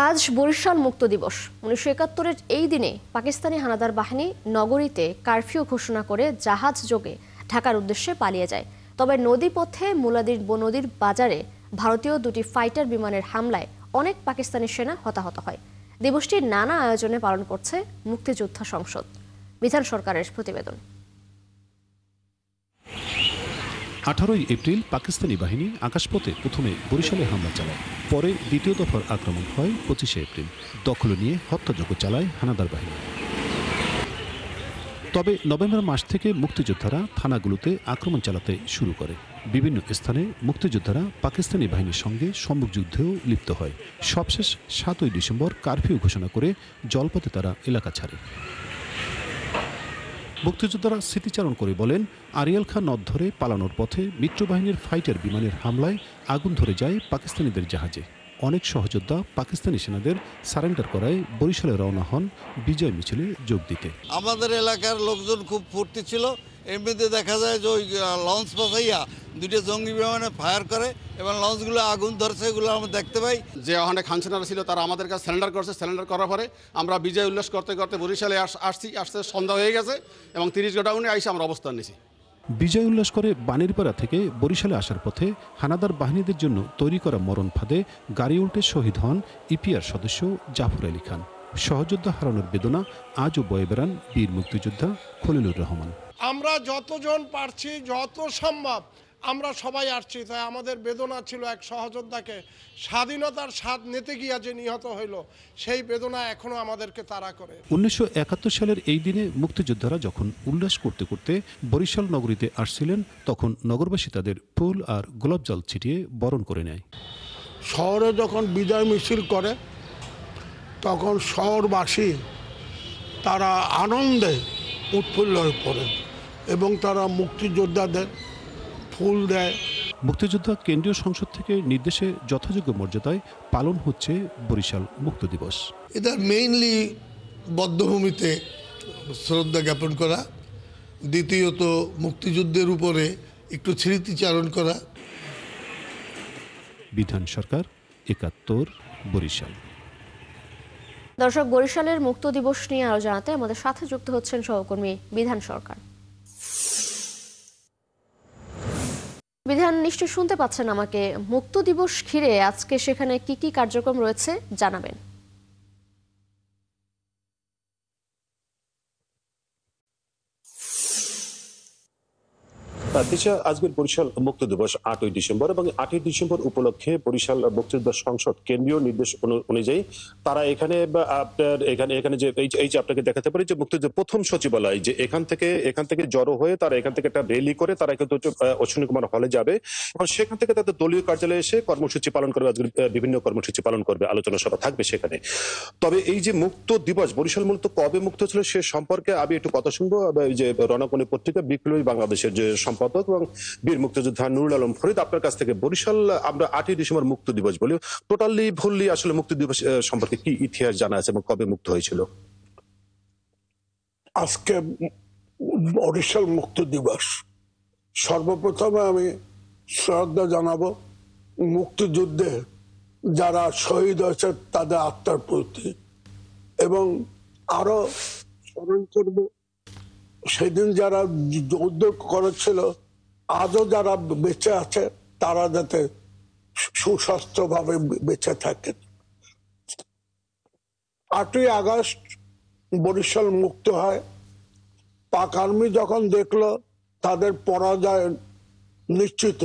আজ বরিশাল মুক্ত দিবস। 1971-এর এই দিনে পাকিস্তানি হানাদার বাহিনী নগরীতে কারফিউ ঘোষণা করে জাহাজ যোগে ঢাকার উদ্দেশ্যে পালিয়ে যায়। তবে নদীপথে মুলাদির নদীর বাজারে ভারতীয় দুটি ফাইটার বিমানের হামলায় অনেক পাকিস্তানি সেনা হতাহত হয়। দিবসটি নানা আয়োজনে পালন করছে মুক্তিযোদ্ধা সংসদ। বিধান সরকারের প্রতিবেদন। 18 এপ্রিল পাকিস্তানি বাহিনী আকাশপথে প্রথমে বরিশালে হামলা চালায়, পরে দ্বিতীয় দফার আক্রমণ হয় 25 এপ্রিল। দখল নিয়ে হত্যাযজ্ঞ চালায় হানাদার বাহিনী। তবে নভেম্বর মাস থেকে মুক্তিযোদ্ধারা থানাগুলোতে আক্রমণ চালাতে শুরু করে। বিভিন্ন স্থানে মুক্তিযোদ্ধারা পাকিস্তানি বাহিনীর সঙ্গে সম্মুখ যুদ্ধেও লিপ্ত হয়। সবশেষ 7 ডিসেম্বর কারফিউ ঘোষণা করে জলপথে তারা এলাকা ছাড়ে। মুক্তিযোদ্ধারা স্মৃতিচারণ করে বলেন, আরিয়াল খাঁ নদ ধরে পালানোর পথে মিত্রবাহিনীর ফাইটার বিমানের হামলায় আগুন ধরে যায় পাকিস্তানিদের জাহাজে। অনেক সহযোদ্ধা পাকিস্তানি সেনাদের সারেন্ডার করায় বরিশালে রওনা হন বিজয় মিছিলে যোগ দিতে। আমাদের এলাকার লোকজন খুব ফুর্তি ছিল। এমনিতে দেখা যায় যে ওই লঞ্চ পাঠাইয়া দুটো জঙ্গি বিমানে ফায়ার করে এবং লঞ্চগুলো আগুন ধরছে, এগুলো আমরা দেখতে পাই। যে অনেক খানসেনারা ছিল তারা আমাদের কাছে স্যারেন্ডার করছে। স্যারেন্ডার করার পরে আমরা বিজয় উল্লাস করতে করতে বরিশালে আসতে সন্ধ্যা হয়ে গেছে এবং 30 গোডাউনে আইসে আমরা অবস্থান নিছি। বিজয় উল্লাস করে বাণীরপাড়া থেকে বরিশালে আসার পথে হানাদার বাহিনীদের জন্য তৈরি করা মরণ ফাঁদে গাড়ি উল্টে শহীদ হন ইপিআর সদস্য জাফর আলী খান। সহযোদ্ধা হারানোর বেদনা আজও বয়ে বেড়ান বীর মুক্তিযোদ্ধা খলিলুর রহমান। আমরা যতজন পারছি, যত সম্ভব আমরা সবাই আসছি। তাই আমাদের বেদনা ছিল এক সহযোদ্ধাকে স্বাধীনতার স্বাদ নিতে গিয়া যে নিহত হইল, সেই বেদনা এখনো আমাদেরকে তাড়া করে। 1971 সালের এই দিনে মুক্তিযোদ্ধারা যখন উল্লাস করতে করতে বরিশাল নগরীতে আসছিলেন, তখন নগরবাসী তাদের ফুল আর গোলাপ জল ছিটিয়ে বরণ করে নেয়। শহরে যখন বিজয় মিছিল করে তখন শহরবাসী তারা আনন্দে উৎফুল্ল হয়ে পড়ে এবং তারা মুক্তিযোদ্ধাদের ফুল দেয়। মুক্তিযোদ্ধা কেন্দ্রীয় সংসদ থেকে নির্দেশে যথাযোগ্য মর্যাদায় পালন হচ্ছে বরিশাল মুক্ত দিবস। এটা মেইনলি বধ্যভূমিতে শ্রদ্ধা জ্ঞাপন করা, দ্বিতীয়ত মুক্তিযুদ্ধের উপরে একটু স্মৃতিচারণ করা। বিধান সরকার, 71, বরিশাল। দর্শক, বরিশালের মুক্ত দিবস নিয়ে আরো জানাতে আমাদের সাথে যুক্ত হচ্ছেন সহকর্মী বিধান সরকার। বিধান, নিশ্চয় শুনতে পাচ্ছেন আমাকে। মুক্ত দিবস ঘিরে আজকে সেখানে কি কি কার্যক্রম রয়েছে জানাবেন। আজকের বরিশাল মুক্ত দিবস 8 ডিসেম্বর এবং 8 ডিসেম্বর উপলক্ষে বরিশাল মুক্তিযোদ্ধা সংসদ কেন্দ্রীয় নির্দেশ অনুযায়ী তারা এখানে যে এই যে আপনাকে দেখাতে পারি যে মুক্তিযুদ্ধ প্রথম সচিবালয়, যে এখান থেকে জড়ো হয়ে তারা এখান থেকে একটা র্যালি করে তারা কিন্তু অশ্বিনী কুমার হলে যাবে এবং সেখান থেকে তাদের দলীয় কার্যালয়ে এসে কর্মসূচি পালন করবে। আজকে বিভিন্ন কর্মসূচি পালন করবে, আলোচনা সভা থাকবে সেখানে। তবে এই যে মুক্ত দিবস, বরিশাল মূলত কবে মুক্ত ছিল সে সম্পর্কে আমি একটু কথা শুনবো। যে রণকণি পত্রিকা বিপ্লবী বাংলাদেশের যে সম্পাদক এবং বীর মুক্তিযোদ্ধা নুরুল আলম ফরিদ, আপনার কাছ থেকে বরিশাল আমরা 8 ডিসেম্বর মুক্ত দিবস বলি, টোটালি ভুললি আসলে মুক্ত দিবস সম্পর্কে কি ইতিহাস জানা আছে এবং কবে মুক্ত হয়েছিল? আজকে বরিশাল মুক্ত দিবস, সর্বপ্রথমে আমি শ্রদ্ধা জানাবো মুক্তিযুদ্ধে যারা শহীদ হয়েছে তাদের আত্মার প্রতি, এবং আরো স্মরণ করব সেদিন যারা যুদ্ধ করেছিল আজও যারা বেঁচে আছে তারা যাতে সুস্বাস্থ্য ভাবে বেঁচে থাকে। 8ই আগস্ট বরিশাল মুক্ত হয়। পাক আর্মি যখন দেখলো তাদের পরাজয় নিশ্চিত,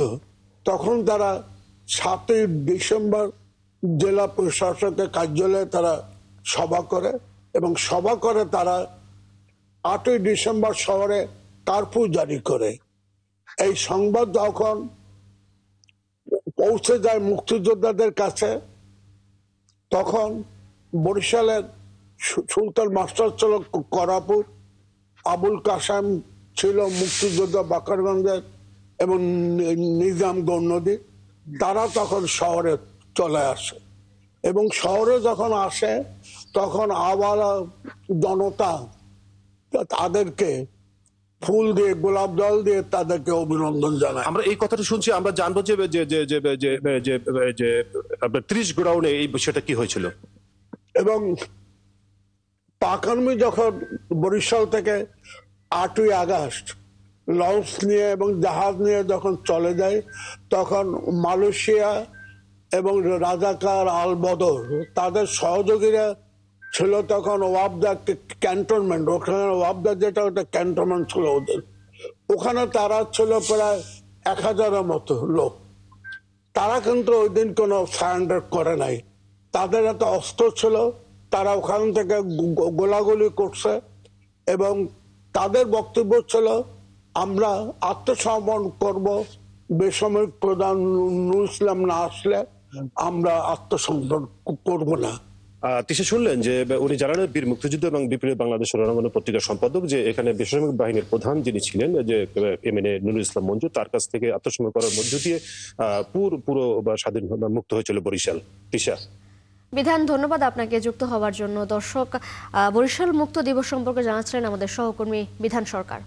তখন তারা 7ই ডিসেম্বর জেলা প্রশাসকের কার্যালয়ে তারা সভা করে এবং সভা করে তারা 8ই ডিসেম্বর শহরে কারফিউ জারি করে। এই সংবাদ যখন পৌঁছে যায় মুক্তিযোদ্ধাদের কাছে, তখন বরিশালের সুলতান মাস্টার ছিল করাপুর, আবুল কাসেম ছিল মুক্তিযোদ্ধা বাকারগঞ্জের এবং নিজাম গৌনদী, তারা তখন শহরে চলে আসে এবং শহরে যখন আসে তখন আবার জনতা তাদেরকে ফুল দিয়ে গোলাপ জল দিয়ে তাদেরকে অভিনন্দন জানায়। আমরা এই কথাটা শুনছি, আমরা জানবো যে 30 গোডাউনে এই বিষয়টা কি হয়েছিল। এবং পাক আর্মি যখন বরিশাল থেকে 8ই আগস্ট লঞ্চ নিয়ে এবং জাহাজ নিয়ে যখন চলে যায়, তখন মালয়েশিয়া এবং রাজাকার আল বদর তাদের সহযোগীরা ছিল তখন ওয়াবদা ক্যান্টনমেন্ট, ওখানে ওয়াবদা যেটা ওটা ক্যান্টনমেন্ট ছিল ওদের, ওখানে তারা ছিল প্রায় 1000-এর মতো লোক। তারা কিন্তু ওই দিন কোনো সারেন্ডার করে নাই, তাদের একটা অস্ত্র ছিল, তারা ওখান থেকে গোলাগুলি করছে এবং তাদের বক্তব্য ছিল আমরা আত্মসমর্পণ করব, বেসামরিক প্রধান নুরুল ইসলাম না আসলে আমরা আত্মসমর্পণ করব না। তিশা শুনলেন যে উনি জানালেন বীর মুক্তিযুদ্ধ এবং বিপ্লবী বাংলাদেশের রণাঙ্গন পত্রিকার সম্পাদক যে এখানে বেসামরিক বাহিনীর প্রধান যিনি ছিলেন যে MNA নুরুল ইসলাম মঞ্জু, তার কাছ থেকে আত্মসমর্পণ করার মধ্য দিয়ে পুরো স্বাধীন মুক্ত হয়েছিল বরিশাল। তিশা। বিধান, ধন্যবাদ আপনাকে যুক্ত হওয়ার জন্য। দর্শক, বরিশাল মুক্ত দিবস সম্পর্কে জানাচ্ছিলেন আমাদের সহকর্মী বিধান সরকার।